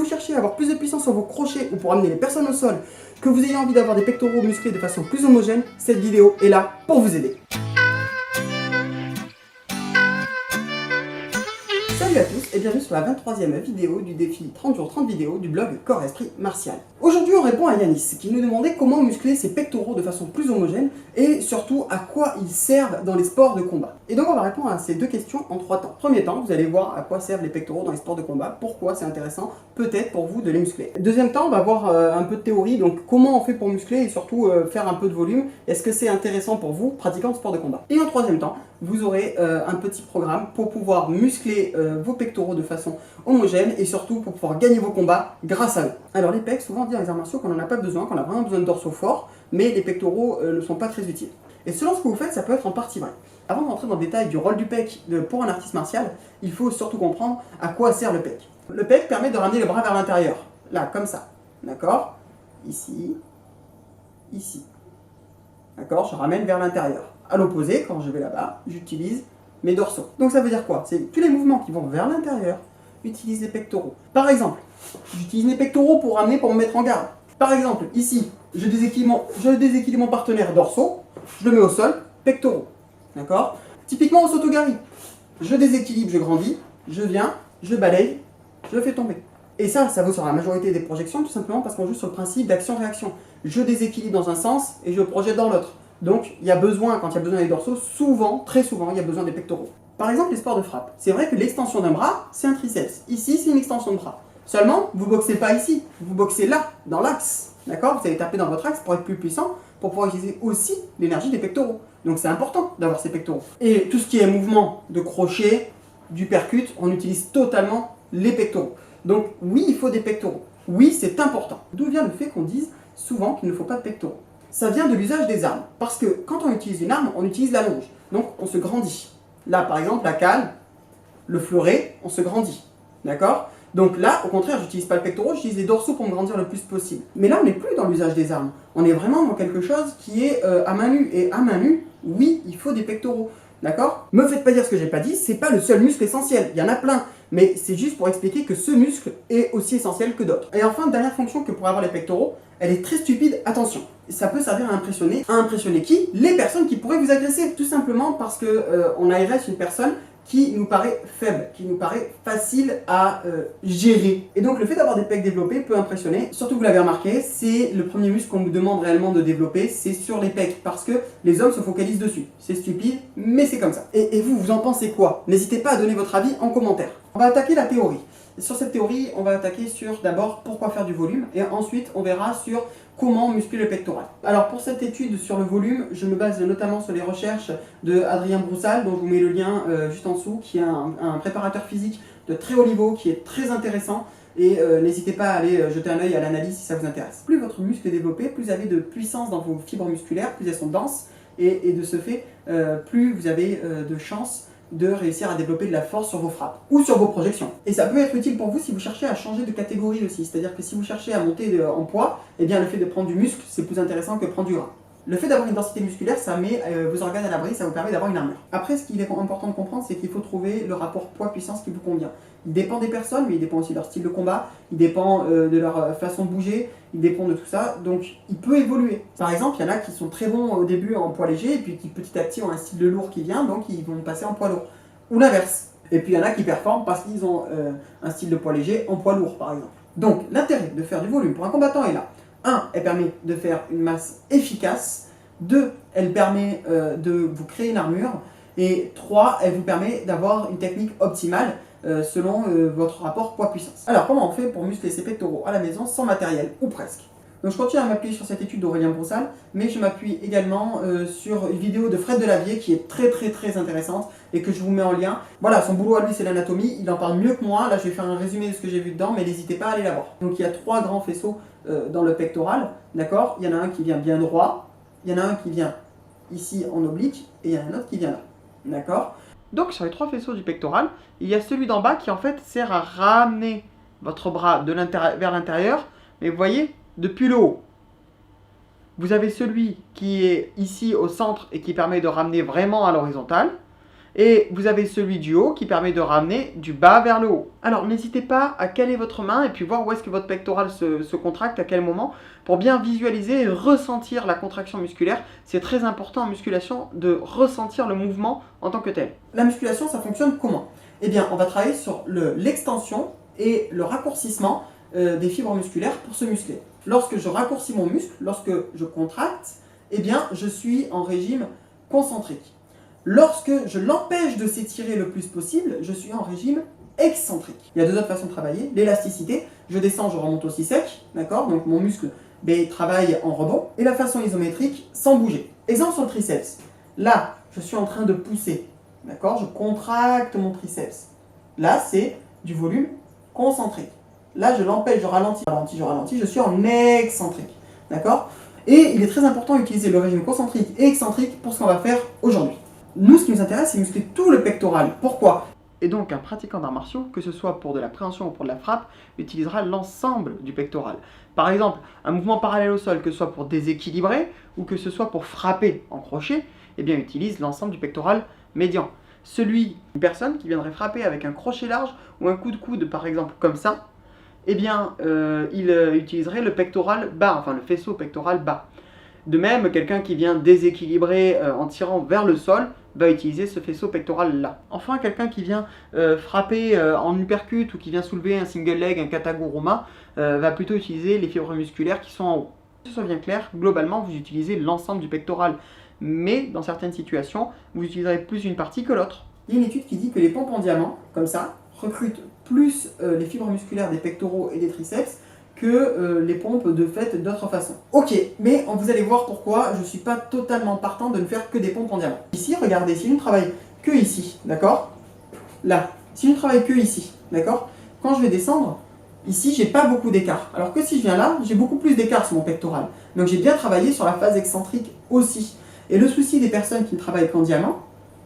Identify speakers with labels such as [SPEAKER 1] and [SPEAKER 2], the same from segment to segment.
[SPEAKER 1] vous cherchez à avoir plus de puissance sur vos crochets ou pour amener les personnes au sol, que vous ayez envie d'avoir des pectoraux musclés de façon plus homogène, cette vidéo est là pour vous aider. Salut à tous et bienvenue sur la 23e vidéo du défi 30 jours 30 vidéos du blog Corps Esprit Martial. Aujourd'hui on répond à Yanis qui nous demandait comment muscler ses pectoraux de façon plus homogène et surtout à quoi ils servent dans les sports de combat. Et donc on va répondre à ces deux questions en 3 temps. Premier temps, vous allez voir à quoi servent les pectoraux dans les sports de combat, pourquoi c'est intéressant peut-être pour vous de les muscler. Deuxième temps, on va voir un peu de théorie, donc comment on fait pour muscler et surtout faire un peu de volume. Est-ce que c'est intéressant pour vous pratiquant le sport de combat? Et en troisième temps, vous aurez un petit programme pour pouvoir muscler vos pectoraux de façon homogène et surtout pour pouvoir gagner vos combats grâce à eux. Alors les pecs, souvent on dit dans les arts martiaux qu'on n'en a pas besoin, qu'on a vraiment besoin de dorsaux forts, mais les pectoraux ne sont pas très utiles. Et selon ce que vous faites, ça peut être en partie vrai. Avant de rentrer dans le détail du rôle du pec pour un artiste martial, il faut surtout comprendre à quoi sert le pec. Le pec permet de ramener le bras vers l'intérieur, là, comme ça, d'accord? Ici, ici, d'accord? Je ramène vers l'intérieur. À l'opposé, quand je vais là-bas, j'utilise mes dorsaux. Donc ça veut dire quoi? C'est tous les mouvements qui vont vers l'intérieur utilisent les pectoraux. Par exemple, j'utilise mes pectoraux pour ramener, pour me mettre en garde. Par exemple, ici, je déséquilibre mon partenaire dorsaux, je le mets au sol, pectoraux. D'accord? Typiquement au Sotogari, je déséquilibre, je grandis, je viens, je balaye, je le fais tomber. Et ça vaut sur la majorité des projections, tout simplement parce qu'on joue sur le principe d'action-réaction. Je déséquilibre dans un sens et je projette dans l'autre. Donc, il y a besoin, quand il y a besoin des dorsaux, souvent, très souvent, il y a besoin des pectoraux. Par exemple, les sports de frappe. C'est vrai que l'extension d'un bras, c'est un triceps. Ici, c'est une extension de bras. Seulement, vous boxez pas ici, vous boxez là, dans l'axe. D'accord? Vous allez taper dans votre axe pour être plus puissant, pour pouvoir utiliser aussi l'énergie des pectoraux. Donc c'est important d'avoir ces pectoraux. Et tout ce qui est mouvement de crochet, du percute, on utilise totalement les pectoraux. Donc oui, il faut des pectoraux. Oui, c'est important. D'où vient le fait qu'on dise souvent qu'il ne faut pas de pectoraux? Ça vient de l'usage des armes. Parce que quand on utilise une arme, on utilise la longe. Donc on se grandit. Là, par exemple, la cale, le fleuret, on se grandit. D'accord? Donc là, au contraire, j'utilise pas le pectoral, j'utilise les dorsaux pour me grandir le plus possible. Mais là, on n'est plus dans l'usage des armes. On est vraiment dans quelque chose qui est à main nue. Et à main nue, oui, il faut des pectoraux. D'accord? Me faites pas dire ce que j'ai pas dit, c'est pas le seul muscle essentiel. Il y en a plein. Mais c'est juste pour expliquer que ce muscle est aussi essentiel que d'autres. Et enfin, dernière fonction que pourraient avoir les pectoraux, elle est très stupide, attention. Ça peut servir à impressionner. À impressionner qui? Les personnes qui pourraient vous agresser. Tout simplement parce que on agresse une personne qui nous paraît faible, qui nous paraît facile à gérer. Et donc le fait d'avoir des pecs développés peut impressionner. Surtout vous l'avez remarqué, c'est le premier muscle qu'on nous demande réellement de développer, c'est sur les pecs, parce que les hommes se focalisent dessus. C'est stupide, mais c'est comme ça. Et vous en pensez quoi? N'hésitez pas à donner votre avis en commentaire. On va attaquer la théorie. Sur cette théorie, on va attaquer sur d'abord pourquoi faire du volume, et ensuite on verra sur comment muscler le pectoral. Alors pour cette étude sur le volume, je me base notamment sur les recherches de Adrien Broussal, dont je vous mets le lien juste en dessous, qui est un préparateur physique de très haut niveau, qui est très intéressant, et n'hésitez pas à aller jeter un œil à l'analyse si ça vous intéresse. Plus votre muscle est développé, plus vous avez de puissance dans vos fibres musculaires, plus elles sont denses, et de ce fait, plus vous avez de chances de réussir à développer de la force sur vos frappes ou sur vos projections. Et ça peut être utile pour vous si vous cherchez à changer de catégorie aussi, c'est-à-dire que si vous cherchez à monter en poids, eh bien le fait de prendre du muscle, c'est plus intéressant que prendre du gras. Le fait d'avoir une densité musculaire, ça met vos organes à l'abri, ça vous permet d'avoir une armure. Après, ce qu'il est important de comprendre, c'est qu'il faut trouver le rapport poids-puissance qui vous convient. Il dépend des personnes, mais il dépend aussi de leur style de combat, il dépend de leur façon de bouger, il dépend de tout ça, donc il peut évoluer. Par exemple, il y en a qui sont très bons au début en poids léger, et puis qui petit à petit ont un style de lourd qui vient, donc ils vont passer en poids lourd. Ou l'inverse. Et puis il y en a qui performent parce qu'ils ont un style de poids léger en poids lourd, par exemple. Donc l'intérêt de faire du volume pour un combattant est là. 1. Elle permet de faire une masse efficace. 2. Elle permet de vous créer une armure. Et 3. Elle vous permet d'avoir une technique optimale selon votre rapport poids-puissance. Alors comment on fait pour muscler ses pectoraux à la maison sans matériel, ou presque? Donc je continue à m'appuyer sur cette étude d'Aurélien Broussal, mais je m'appuie également sur une vidéo de Fred Delavier qui est très intéressante et que je vous mets en lien. Voilà, son boulot à lui c'est l'anatomie, il en parle mieux que moi, là je vais faire un résumé de ce que j'ai vu dedans, mais n'hésitez pas à aller la voir. Donc il y a 3 grands faisceaux dans le pectoral, d'accord? Il y en a un qui vient bien droit, il y en a un qui vient ici en oblique, et il y en a un autre qui vient là, d'accord? Donc sur les 3 faisceaux du pectoral, il y a celui d'en bas qui en fait sert à ramener votre bras vers l'intérieur, mais vous voyez, depuis le haut. Vous avez celui qui est ici au centre et qui permet de ramener vraiment à l'horizontale. Et vous avez celui du haut qui permet de ramener du bas vers le haut. Alors n'hésitez pas à caler votre main et puis voir où est-ce que votre pectoral se contracte, à quel moment, pour bien visualiser et ressentir la contraction musculaire. C'est très important en musculation de ressentir le mouvement en tant que tel. La musculation, ça fonctionne comment? Eh bien, on va travailler sur l'extension et le raccourcissement des fibres musculaires pour se muscler. Lorsque je raccourcis mon muscle, lorsque je contracte, eh bien, je suis en régime concentrique. Lorsque je l'empêche de s'étirer le plus possible, je suis en régime excentrique. Il y a deux autres façons de travailler. L'élasticité, je descends, je remonte aussi sec, d'accord? Donc mon muscle travaille en rebond. Et la façon isométrique, sans bouger. Exemple sur le triceps. Là, je suis en train de pousser, d'accord? Je contracte mon triceps. Là, c'est du volume concentrique. Là, je l'empêche, je ralentis, je suis en excentrique, d'accord? Et il est très important d'utiliser le régime concentrique et excentrique pour ce qu'on va faire aujourd'hui. Nous, ce qui nous intéresse, c'est muscler tout le pectoral. Pourquoi? Et donc, un pratiquant d'arts martiaux, que ce soit pour de la préhension ou pour de la frappe, utilisera l'ensemble du pectoral. Par exemple, un mouvement parallèle au sol, que ce soit pour déséquilibrer ou que ce soit pour frapper en crochet, eh bien, utilise l'ensemble du pectoral médian. Une personne qui viendrait frapper avec un crochet large ou un coup de coude, par exemple, comme ça, eh bien, il utiliserait le pectoral bas, enfin le faisceau pectoral bas. De même, quelqu'un qui vient déséquilibrer en tirant vers le sol va utiliser ce faisceau pectoral là. Enfin, quelqu'un qui vient frapper en uppercut ou qui vient soulever un single leg, un kataguruma, va plutôt utiliser les fibres musculaires qui sont en haut. Que ce soit bien clair, globalement, vous utilisez l'ensemble du pectoral, mais dans certaines situations, vous utiliserez plus une partie que l'autre. Il y a une étude qui dit que les pompes en diamant, comme ça, recrutent plus les fibres musculaires des pectoraux et des triceps que les pompes de fait d'autres façons. Ok, mais vous allez voir pourquoi je ne suis pas totalement partant de ne faire que des pompes en diamant. Ici, regardez, si je ne travaille que ici, d'accord? Là, si je ne travaille que ici, d'accord? Quand je vais descendre, ici, j'ai pas beaucoup d'écart. Alors que si je viens là, j'ai beaucoup plus d'écart sur mon pectoral. Donc j'ai bien travaillé sur la phase excentrique aussi. Et le souci des personnes qui ne travaillent qu'en diamant,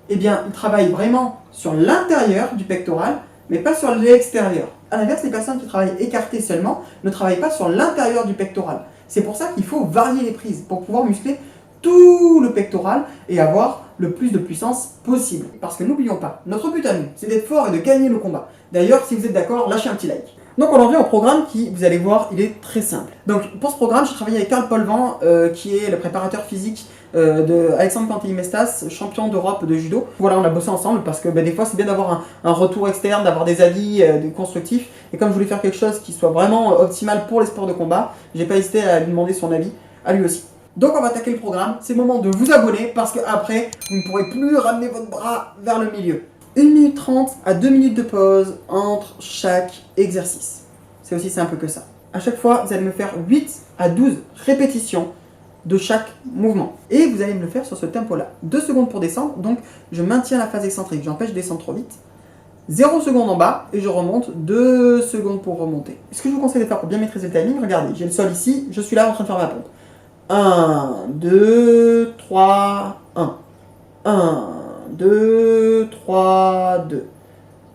[SPEAKER 1] eh bien, ils travaillent vraiment sur l'intérieur du pectoral, mais pas sur l'extérieur. A l'inverse, les personnes qui travaillent écartées seulement ne travaillent pas sur l'intérieur du pectoral. C'est pour ça qu'il faut varier les prises pour pouvoir muscler tout le pectoral et avoir le plus de puissance possible. Parce que n'oublions pas, notre but à nous, c'est d'être fort et de gagner le combat. D'ailleurs, si vous êtes d'accord, lâchez un petit like. Donc on en vient au programme qui, vous allez voir, il est très simple. Donc pour ce programme, j'ai travaillé avec Karl Polvan, qui est le préparateur physique de Alexandre Pantelimestas, champion d'Europe de judo. Voilà, on a bossé ensemble parce que des fois c'est bien d'avoir un retour externe, d'avoir des avis constructifs. Et comme je voulais faire quelque chose qui soit vraiment optimal pour les sports de combat, j'ai pas hésité à lui demander son avis, à lui aussi. Donc on va attaquer le programme, c'est le moment de vous abonner parce qu'après, vous ne pourrez plus ramener votre bras vers le milieu. 1 minute 30 à 2 minutes de pause entre chaque exercice. C'est aussi simple que ça. À chaque fois, vous allez me faire 8 à 12 répétitions de chaque mouvement. Et vous allez me le faire sur ce tempo-là. 2 secondes pour descendre, donc je maintiens la phase excentrique, j'empêche de descendre trop vite. 0 secondes en bas et je remonte, 2 secondes pour remonter. Ce que je vous conseille de faire pour bien maîtriser le timing, regardez, j'ai le sol ici, je suis là en train de faire ma pompe. 1, 2, 3, 1. 1, 2, 3, 2.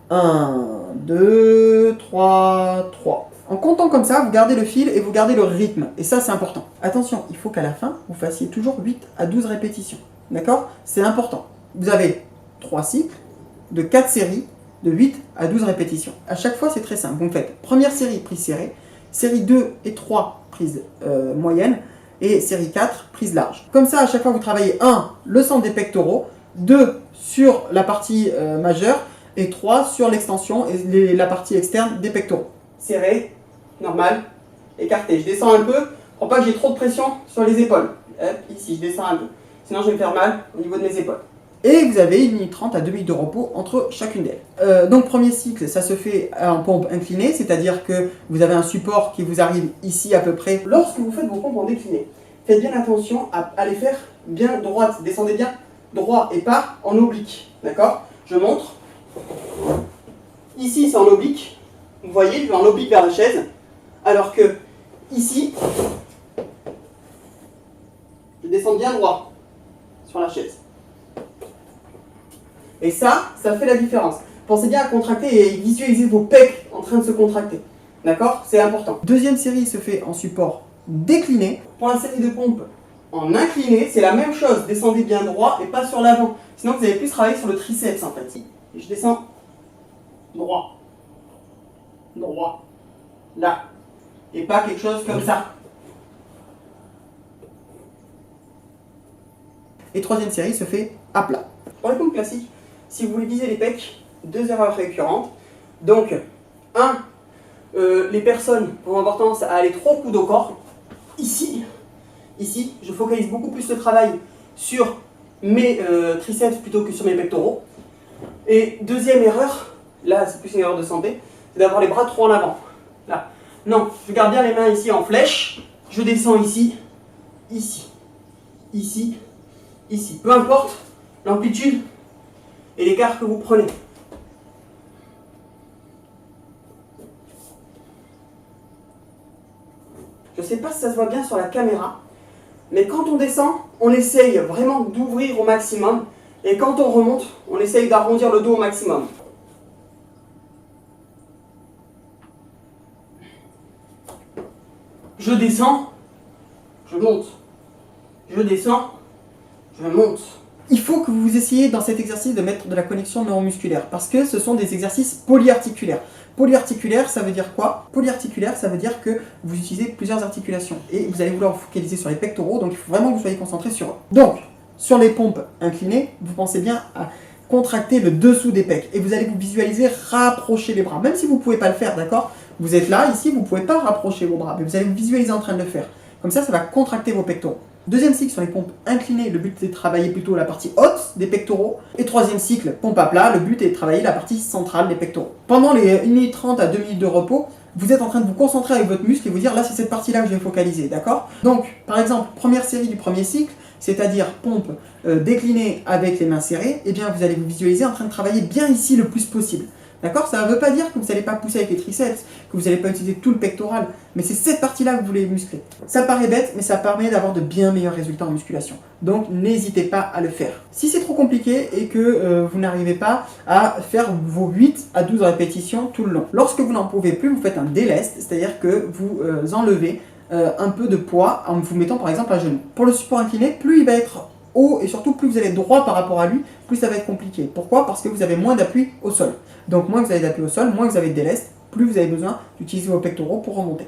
[SPEAKER 1] 1, 2, 3, 3. En comptant comme ça, vous gardez le fil et vous gardez le rythme. Et ça, c'est important. Attention, il faut qu'à la fin, vous fassiez toujours 8 à 12 répétitions. D'accord? C'est important. Vous avez 3 cycles de 4 séries de 8 à 12 répétitions. À chaque fois, c'est très simple. Vous faites première série, prise serrée, série 2 et 3, prise moyenne, et série 4, prise large. Comme ça, à chaque fois, vous travaillez 1, le centre des pectoraux, 2, sur la partie majeure, et 3, sur l'extension et la partie externe des pectoraux. Serré, normal, écarté. Je descends un peu pour pas que j'ai trop de pression sur les épaules. Hop, ici, je descends un peu. Sinon, je vais me faire mal au niveau de mes épaules. Et vous avez 1 minute 30 à 2 minutes de repos entre chacune d'elles. Donc, premier cycle, ça se fait en pompe inclinée, c'est-à-dire que vous avez un support qui vous arrive ici à peu près. Lorsque vous faites vos pompes en décliné, faites bien attention à les faire bien droites. Descendez bien droit et pas en oblique. D'accord? Je montre. Ici, c'est en oblique. Vous voyez, je vais en oblique vers la chaise. Alors que ici, je descends bien droit sur la chaise. Et ça fait la différence. Pensez bien à contracter et visualiser vos pecs en train de se contracter. D'accord? C'est important. Deuxième série se fait en support décliné. Pour la série de pompes en incliné, c'est la même chose. Descendez bien droit et pas sur l'avant. Sinon, vous allez plus travailler sur le triceps en fait. Et je descends droit, droit, là, et pas quelque chose comme ça. Et troisième série se fait à plat. Pour les pompes classiques, si vous voulez viser les pecs, 2 erreurs récurrentes. Donc, 1, les personnes ont tendance à aller trop coude au corps. Ici, je focalise beaucoup plus le travail sur mes triceps plutôt que sur mes pectoraux. Et deuxième erreur, là c'est plus une erreur de santé, c'est d'avoir les bras trop en avant. Là, non, je garde bien les mains ici en flèche, je descends ici, ici, ici, ici. Peu importe l'amplitude et l'écart que vous prenez. Je ne sais pas si ça se voit bien sur la caméra, mais quand on descend, on essaye vraiment d'ouvrir au maximum, et quand on remonte, on essaye d'arrondir le dos au maximum. Je descends, je monte. Je descends, je monte. Il faut que vous essayiez dans cet exercice de mettre de la connexion neuromusculaire, parce que ce sont des exercices polyarticulaires. Polyarticulaire, ça veut dire quoi? Polyarticulaire, ça veut dire que vous utilisez plusieurs articulations et vous allez vouloir vous focaliser sur les pectoraux, donc il faut vraiment que vous soyez concentré sur eux. Donc, sur les pompes inclinées, vous pensez bien à contracter le dessous des pecs et vous allez vous visualiser rapprocher les bras, même si vous ne pouvez pas le faire, d'accord? Vous êtes là, ici, vous ne pouvez pas rapprocher vos bras, mais vous allez vous visualiser en train de le faire. Comme ça va contracter vos pectoraux. Deuxième cycle sur les pompes inclinées, le but c'est de travailler plutôt la partie haute des pectoraux. Et troisième cycle, pompe à plat, le but est de travailler la partie centrale des pectoraux. Pendant les 1 minute 30 à 2 minutes de repos, vous êtes en train de vous concentrer avec votre muscle et vous dire là c'est cette partie-là que je vais focaliser, d'accord? Donc, par exemple, première série du premier cycle, c'est-à-dire pompe déclinée avec les mains serrées, et bien vous allez vous visualiser en train de travailler bien ici le plus possible. D'accord? Ça ne veut pas dire que vous n'allez pas pousser avec les triceps, que vous n'allez pas utiliser tout le pectoral, mais c'est cette partie-là que vous voulez muscler. Ça paraît bête, mais ça permet d'avoir de bien meilleurs résultats en musculation. Donc n'hésitez pas à le faire. Si c'est trop compliqué et que vous n'arrivez pas à faire vos 8 à 12 répétitions tout le long, lorsque vous n'en pouvez plus, vous faites un délest, c'est-à-dire que vous enlevez un peu de poids en vous mettant par exemple à genoux. Pour le support incliné, plus il va être haut et surtout plus vous allez droit par rapport à lui, plus ça va être compliqué. Pourquoi? Parce que vous avez moins d'appui au sol. Donc moins vous avez d'appui au sol, moins vous avez de délest, plus vous avez besoin d'utiliser vos pectoraux pour remonter.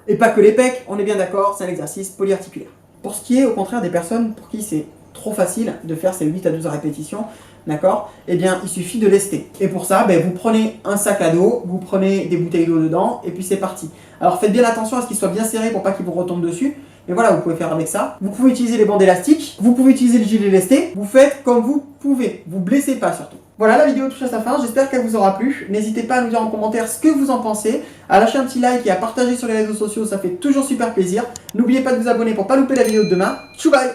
[SPEAKER 1] Et pas que les pecs, on est bien d'accord, c'est un exercice polyarticulaire. Pour ce qui est au contraire des personnes pour qui c'est trop facile de faire ces 8 à 12 répétitions, d'accord? Eh bien il suffit de lester. Et pour ça, vous prenez un sac à dos, vous prenez des bouteilles d'eau dedans, et puis c'est parti. Alors faites bien attention à ce qu'il soit bien serré pour pas qu'il vous retombe dessus. Mais voilà, vous pouvez faire avec ça. Vous pouvez utiliser les bandes élastiques, vous pouvez utiliser le gilet lesté, vous faites comme vous pouvez, vous blessez pas surtout. Voilà, la vidéo touche à sa fin, j'espère qu'elle vous aura plu. N'hésitez pas à nous dire en commentaire ce que vous en pensez, à lâcher un petit like et à partager sur les réseaux sociaux, ça fait toujours super plaisir. N'oubliez pas de vous abonner pour pas louper la vidéo de demain. Tchou bye!